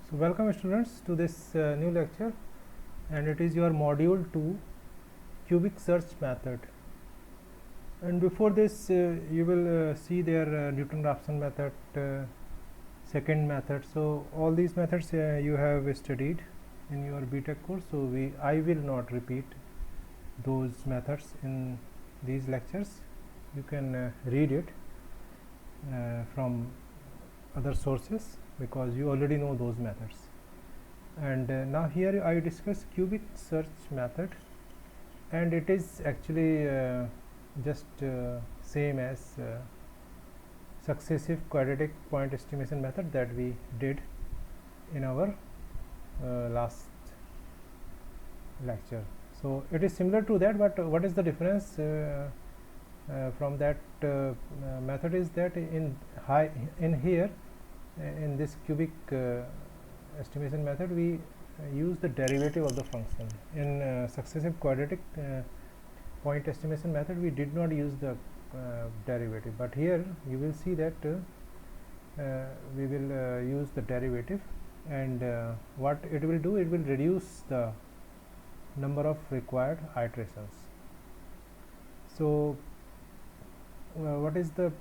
So welcome students to this new lecture, and it is your module 2 cubic search method. And before this you will see their Newton-Raphson method, second method. So all these methods you have studied in your BTech course, so I will not repeat those methods in these lectures. You can read it from other sources because you already know those methods. And now here I discuss cubic search method, and it is actually just same as successive quadratic point estimation method that we did in our last lecture. So it is similar to that, but what is the difference from that method is that in here in this cubic estimation method we use the derivative of the function. In successive quadratic point estimation method we did not use the derivative, but here you will see that we will use the derivative, and what it will do, it will reduce the number of required iterations. So what is the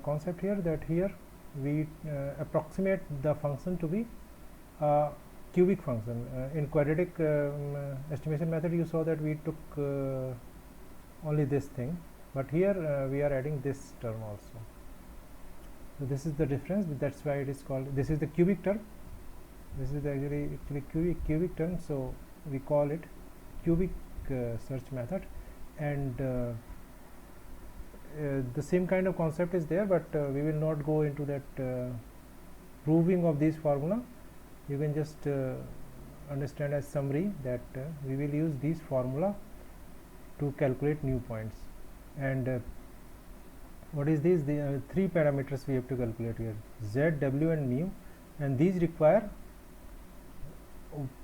concept here, that here we approximate the function to be a cubic function. In quadratic estimation method you saw that we took only this thing, but here we are adding this term also. So this is the difference, that's why it is called, this is the cubic term, this is actually cubic term, so we call it cubic search method. And the same kind of concept is there, but we will not go into that proving of this formula. You can just understand as summary that we will use this formula to calculate new points. And what is this? The three parameters we have to calculate here: z, w and mu, and these require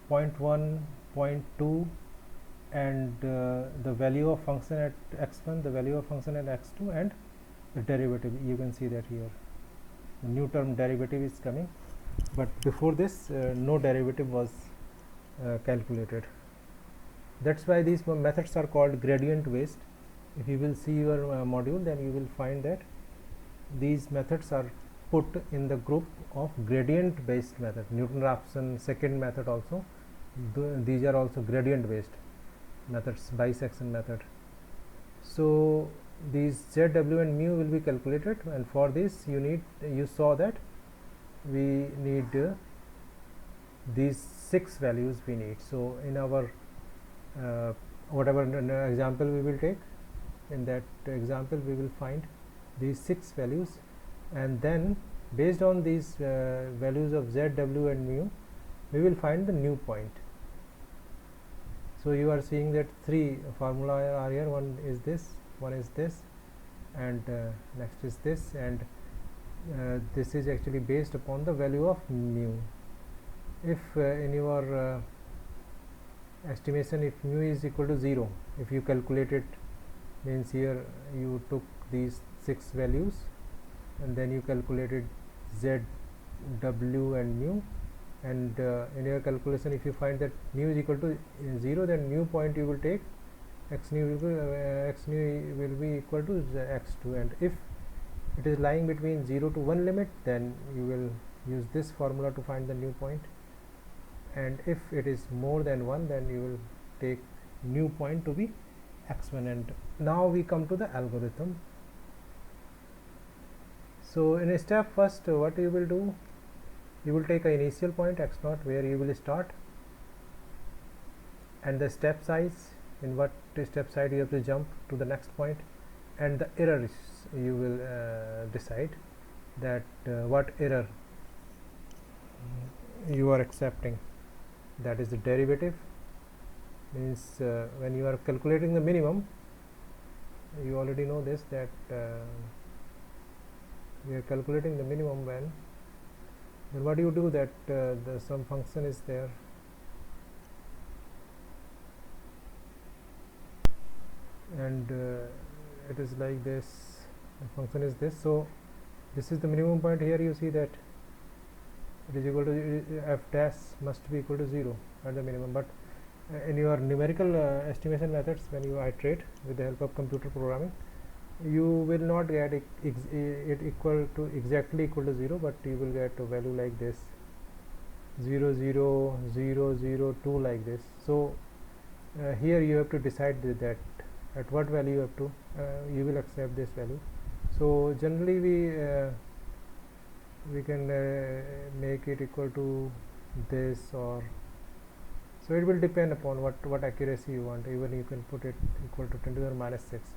0.1, 0.2 and the value of function at x1, the value of function at x2, and the derivative. You can see that here the new term derivative is coming, but before this no derivative was calculated. That's why these methods are called gradient based. If you will see your module, then you will find that these methods are put in the group of gradient based method. Newton-Raphson second method also, these are also gradient based methods, bisection method. So these z, w and mu will be calculated, and for this you saw that we need these 6 values we need. So in our whatever example we will take, in that example we will find these 6 values, and then based on these values of z, w and mu we will find the new point. So you are seeing that 3 formula are here, one is this, one is this, and next is this, and this is actually based upon the value of mu. If in your estimation, if mu is equal to 0, if you calculate it, means here you took these 6 values and then you calculated z, w and mu, and in your calculation if you find that mu is equal to 0, then new point you will take x nu will be equal to x2, and if it is lying between 0 to 1 limit, then you will use this formula to find the new point, and if it is more than 1, then you will take new point to be x1. And now we come to the algorithm. So in a step first, what you will do, you will take an initial point x0 where you will start, and the step size, in what step size you have to jump to the next point, and the errors you will decide that what error you are accepting. That is the derivative, means when you are calculating the minimum, you already know this, that we are calculating the minimum when, then what do you do, that some function is there, and it is like this, the function is this. So this is the minimum point. Here you see that it is equal to f dash must be equal to 0 at the minimum. But in your numerical estimation methods, when you iterate with the help of computer programming, you will not get it equal to exactly equal to 0, but you will get a value like this 0 0 0 0 2 like this. So here you have to decide that at what value you have to you will accept this value. So generally we can make it equal to this, or so it will depend upon what accuracy you want. Even you can put it equal to 10 to the minus 6.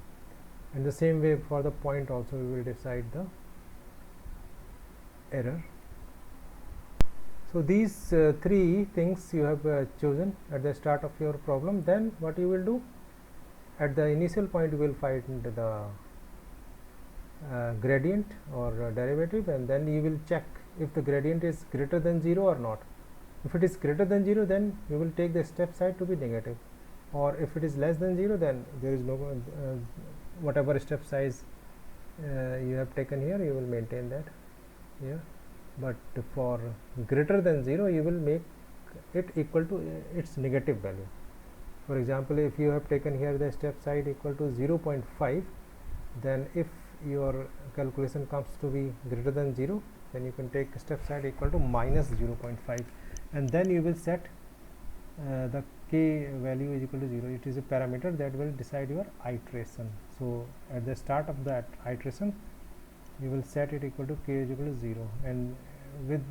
In the same way for the point also we will decide the error. So these three things you have chosen at the start of your problem. Then what you will do, at the initial point you will find the gradient or derivative, and then you will check if the gradient is greater than 0 or not. If it is greater than 0, then you will take the step side to be negative, or if it is less than 0, then there is no whatever step size you have taken here, you will maintain that here. But for greater than 0, you will make it equal to its negative value. For example, if you have taken here the step side equal to 0.5, then if your calculation comes to be greater than 0, then you can take step side equal to minus 0.5, and then you will set the k value is equal to 0. It is a parameter that will decide your iteration. So at the start of that iteration, you will set it equal to k is equal to 0, and with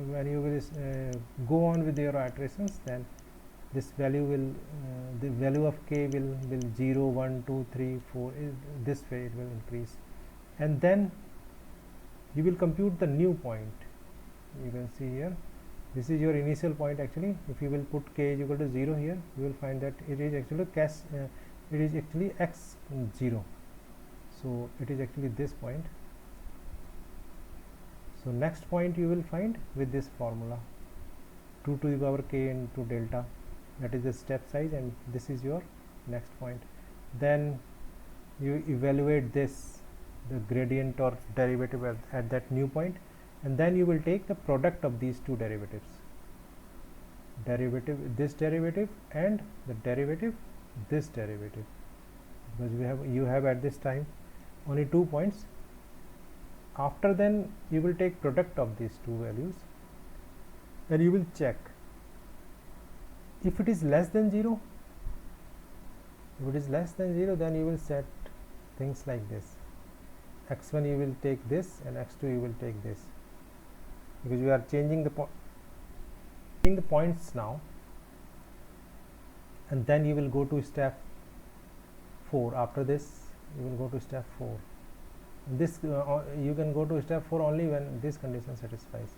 when you will go on with your iterations, then this value will the value of k will 0 1 2 3 4 this way it will increase, and then you will compute the new point. You can see here, this is your initial point. Actually, if you will put k is equal to 0 here, you will find that it is actually it is actually x 0, so it is actually this point. So next point you will find with this formula 2 to the power k into delta, that is the step size, and this is your next point. Then you evaluate this, the gradient or derivative at that new point, and then you will take the product of these two derivatives, this derivative and the derivative this derivative, because you have at this time only 2 points. After then you will take product of these two values, and you will check if it is less than 0. If it is less than 0, then you will set things like this: x1 you will take this, and x2 you will take this, because we are changing the points now. And then you will go to step 4. After this you will go to step 4. This you can go to step 4 only when this condition satisfies,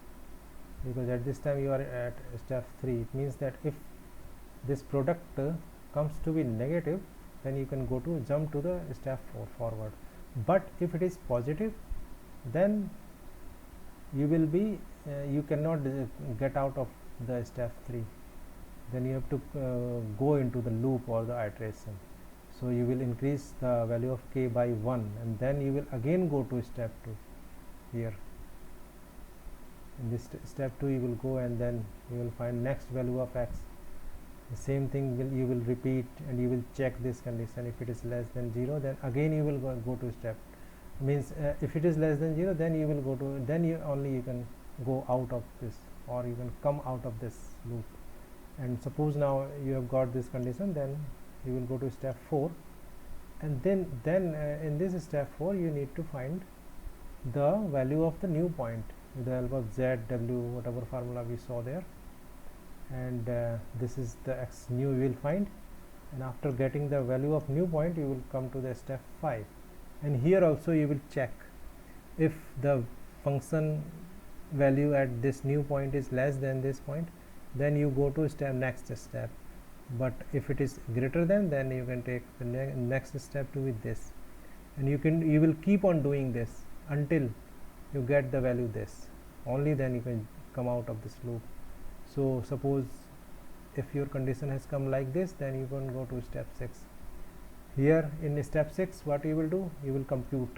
because at this time you are at step 3. It means that if this product comes to be negative, then you can go to jump to the step 4 forward. But if it is positive, then you will be you cannot get out of the step 3. Then you have to go into the loop or the iteration. So you will increase the value of k by 1, and then you will again go to step 2 here. In this step 2 you will go, and then you will find next value of x. The same thing you will repeat, and you will check this condition. If it is less than 0, then again you will go to step, means if it is less than 0, then you will go to, then you can go out of this, or you can come out of this loop. And suppose now you have got this condition, then you will go to step 4, and then in this step 4 you need to find the value of the new point with the help of z, w, whatever formula we saw there, and this is the x new you will find. And after getting the value of new point, you will come to the step 5, and here also you will check if the function value at this new point is less than this point, then you go to next step. But if it is greater than, then you can take the next step to with this, and you will keep on doing this until you get the value this. Only then you can come out of this loop. So suppose if your condition has come like this, then you can go to step 6. Here in step 6, what you will do, you will compute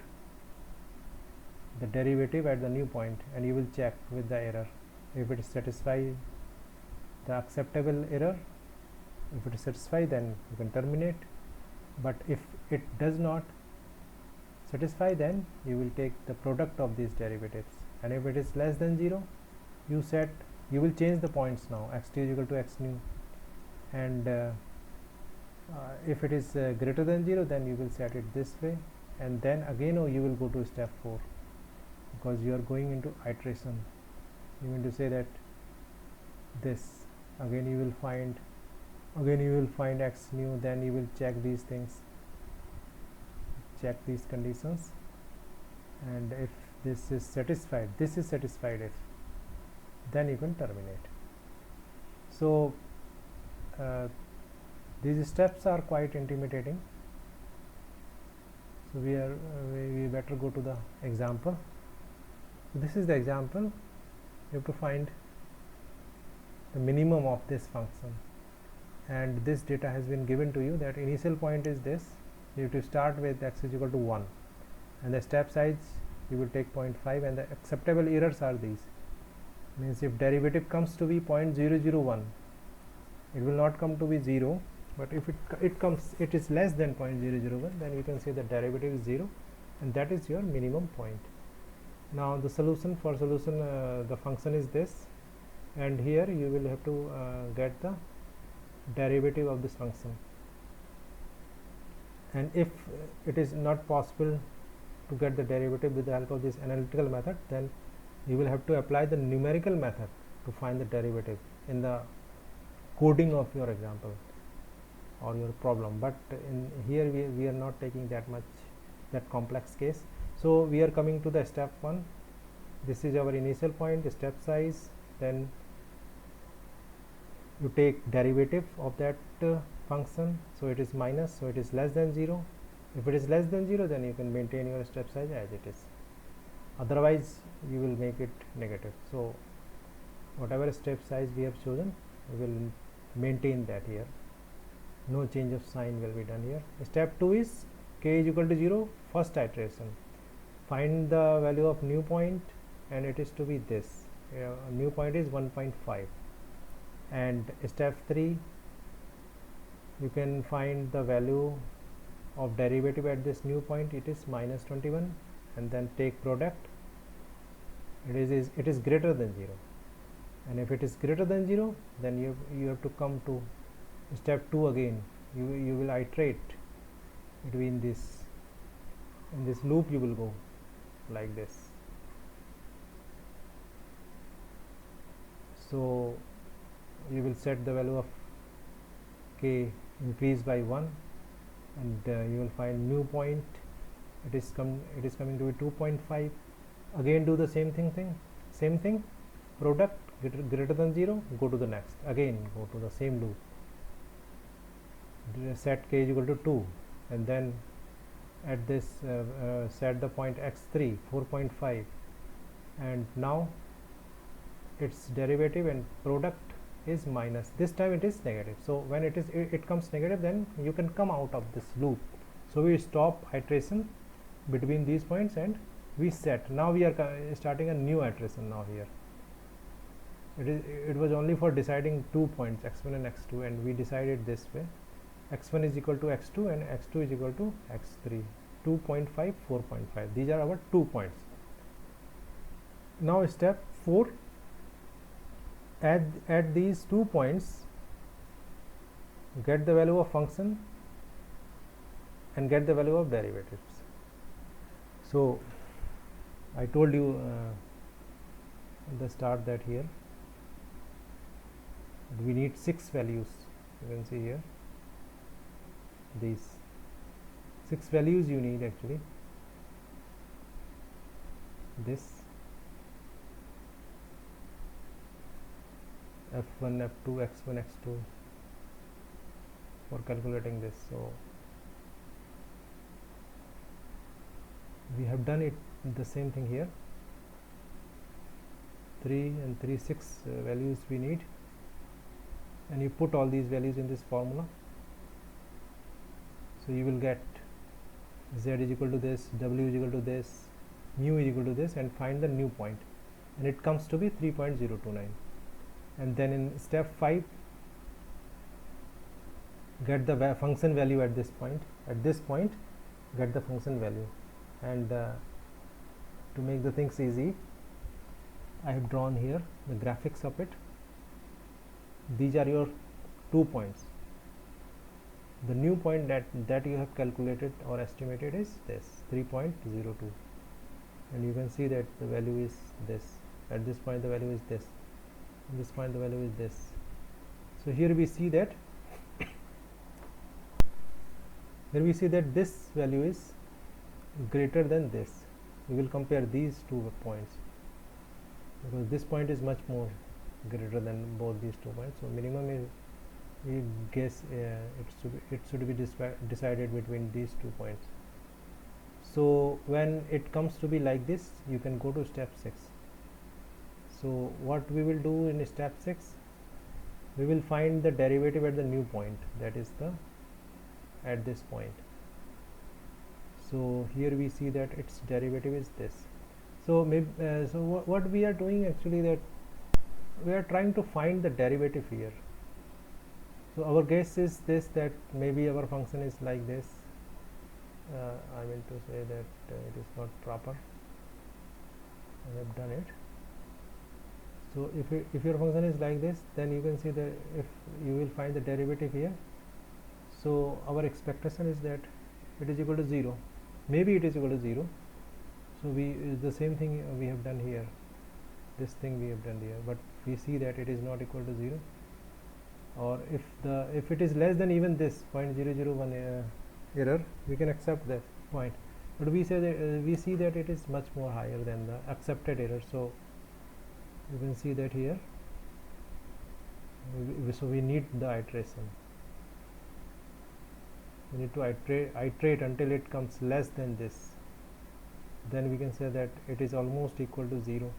the derivative at the new point, and you will check with the error. if it satisfies the acceptable error, if it is satisfied, then you can terminate. But if it does not satisfy, then you will take the product of these derivatives, and if it is less than 0, you will change the points now, xt is equal to x nu, and if it is greater than 0, then you will set it this way, and then again you will go to step 4, because you are going into iteration. You mean to say that this again you will find x nu, then you will check these things, check these conditions, and if this is satisfied, if, then you can terminate. So these steps are quite intimidating, so we better go to the example. So this is the example. You have to find the minimum of this function, and this data has been given to you, that initial point is this. You have to start with x is equal to 1, and the step size you will take 0.5, and the acceptable errors are these. Means if derivative comes to be 0.001, it will not come to be 0, but if it is less than 0.001, then you can say the derivative is 0, and that is your minimum point. Now the solution, the function is this, and here you will have to get the derivative of this function, and if it is not possible to get the derivative with the help of this analytical method, then you will have to apply the numerical method to find the derivative in the coding of your example or your problem. But in here we are not taking that complex case. So we are coming to the step 1. This is our initial point, the step size, then you take derivative of that function, so it is minus, so it is less than 0. If it is less than 0, then you can maintain your step size as it is, otherwise you will make it negative. So whatever step size we have chosen, we will maintain that here, no change of sign will be done here. Step 2 is k is equal to 0, first iteration, find the value of new point, and it is to be this, new point is 1.5. and step 3, you can find the value of derivative at this new point, it is minus 21, and then take product, it is greater than 0, and if it is greater than 0, then you have to come to step 2 again. You will iterate between this, in this loop you will go like this. So you will set the value of k increase by 1, and you will find new point, it is coming to be 2.5. again do the same thing, product greater than 0, go to the next, again go to the same loop, set k is equal to 2, and then at this set the point x3 4.5, and now its derivative and product is minus, this time it is negative. So when it comes negative, then you can come out of this loop. So we stop iteration between these points and we set. Now we are starting a new iteration now here. It was only for deciding 2 points, x1 and x2, and we decided this way, x1 is equal to x2 and x2 is equal to x3, 2.5 4.5, these are our 2 points. Now step 4, at these 2 points, get the value of function and get the value of derivatives. So I told you at the start that here we need 6 values. You can see here these 6 values you need actually. This f1, f2, x1, x2 for calculating this. So we have done it the same thing here, 3 and 3 6 values we need, and you put all these values in this formula. So you will get z is equal to this, w is equal to this, mu is equal to this, and find the new point. and it comes to be 3.029. And then in step 5, get the function value at this point. At this point, get the function value. And to make the things easy, I have drawn here the graphics of it. These are your 2 points. The new point that you have calculated or estimated is this 3.02, and you can see that the value is this. At this point the value is this. At this point the value is this. So here we see that this value is greater than this. We will compare these 2 points because this point is much more greater than both these 2 points. So minimum is, we guess it should be decided between these 2 points. So when it comes to be like this, you can go to step 6. So what we will do in step 6, we will find the derivative at the new point, that is the at this point. So here we see that its derivative is this. So maybe what we are doing actually, that we are trying to find the derivative here. So our guess is this, that maybe our function is like this. I meant to say that it is not proper. I have done it. So if your function is like this, then you can see that if you will find the derivative here. So our expectation is that it is equal to 0. Maybe it is equal to 0. So the same thing we have done here. This thing we have done here, but we see that it is not equal to 0. Or if it is less than even this 0.001 error, we can accept that point. But we say that we see that it is much more higher than the accepted error. So you can see that here. So we need the iteration. We need to iterate until it comes less than this. Then we can say that it is almost equal to 0.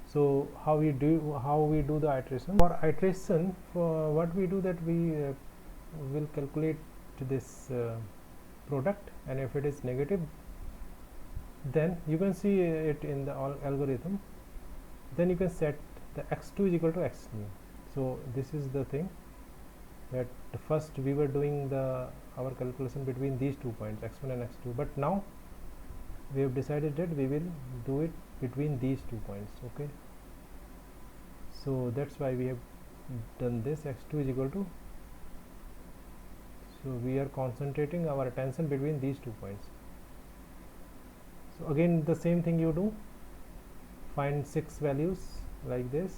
So how we do the iteration? For iteration, for what we do, that we will calculate this product, and if it is negative, then you can see it in the algorithm. Then you can set the x2 is equal to x new. So this is the thing, that first we were doing our calculation between these 2 points, x1 and x2, but now we have decided that we will do it between these 2 points. Okay, so that's why we have done this. X2 is equal to, so we are concentrating our attention between these 2 points. So again the same thing you do, find 6 values like this,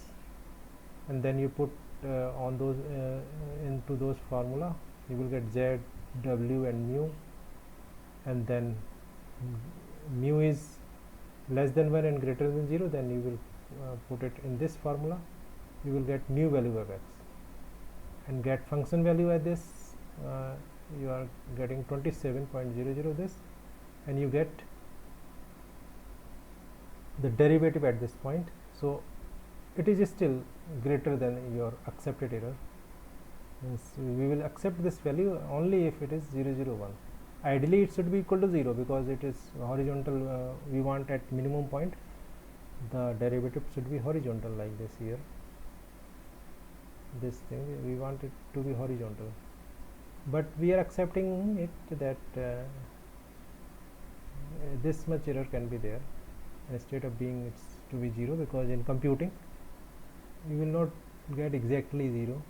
and then you put on those into those formula. You will get z, w and mu, and then mu is less than 1 and greater than 0, then you will put it in this formula. You will get new value of x and get function value at this. You are getting 27.00 this, and you get the derivative at this point. So it is still greater than your accepted error. We will accept this value only if it is 001. Ideally it should be equal to 0 because it is horizontal. We want at minimum point the derivative should be horizontal like this here. This thing we want it to be horizontal, but we are accepting it that this much error can be there instead of being it's to be 0, because in computing you will not get exactly 0.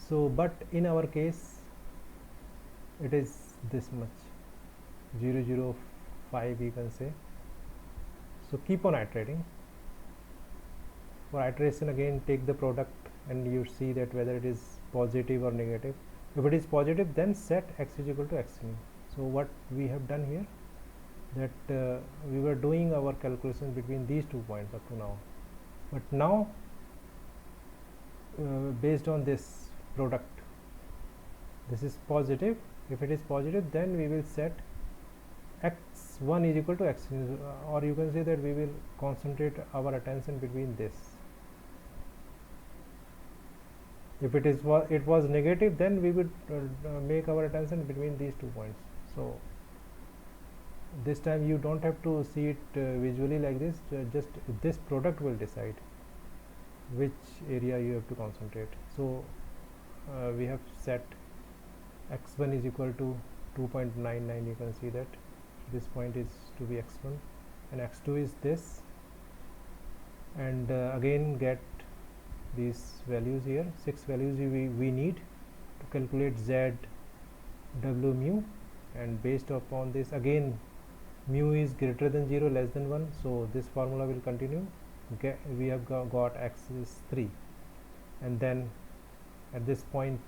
So but in our case it is this much, 0.005 you can say. So keep on iterating. For iteration, again take the product and you see that whether it is positive or negative. If it is positive, then set x is equal to x new. So what we have done here, that we were doing our calculation between these 2 points up to now, but now based on this product, this is positive. If it is positive, then we will set x1 is equal to x, or you can say that we will concentrate our attention between this. If it was negative, then we would make our attention between these 2 points. So this time you don't have to see it visually like this, just this product will decide which area you have to concentrate. So we have set x1 is equal to 2.99. you can see that this point is to be x1 and x2 is this, and again get these values here, 6 values we need to calculate z w mu, and based upon this again mu is greater than 0 less than 1, so this formula will continue. We have got x is 3, and then at this point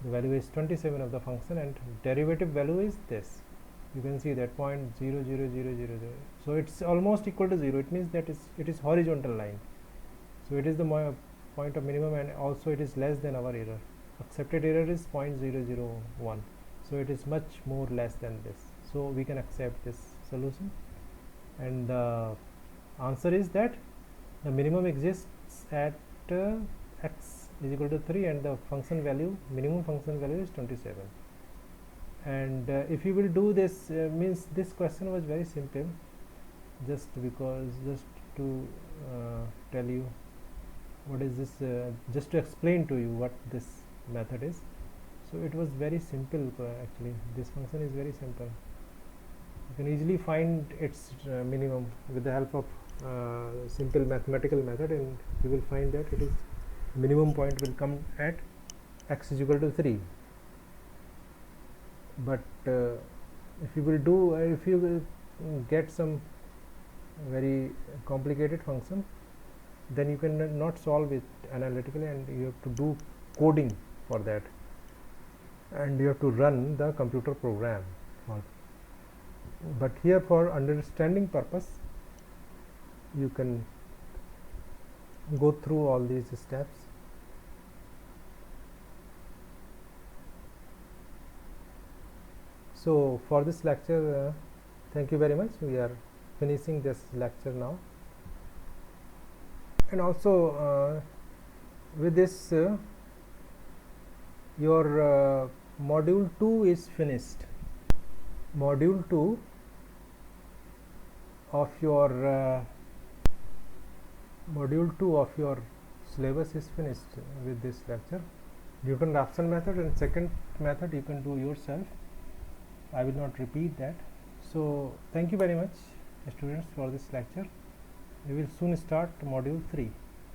the value is 27 of the function, and derivative value is this. You can see that 0.00000, so it's almost equal to 0. It means that it is horizontal line, so it is the point of minimum, and also it is less than our error. Accepted error is 0.001, so it is much more less than this, so we can accept this solution. And the answer is that the minimum exists at x is equal to 3, and the function value, minimum function value is 27. And if you will do this, means this question was very simple, just to tell you what is this, just to explain to you what this method is. So it was very simple, actually this function is very simple. You can easily find its minimum with the help of simple mathematical method, and you will find that it is minimum point will come at x is equal to 3. But if you will do, if you will get some very complicated function, then you can not solve it analytically, and you have to do coding for that, and you have to run the computer program. But here for understanding purpose you can go through all these steps. So for this lecture, thank you very much. We are finishing this lecture now, and also with this your module 2 is finished. Module 2 of your syllabus is finished with this lecture. Newton-Raphson method and second method you can do yourself. I will not repeat that. So thank you very much, students, for this lecture. We will soon start module 3.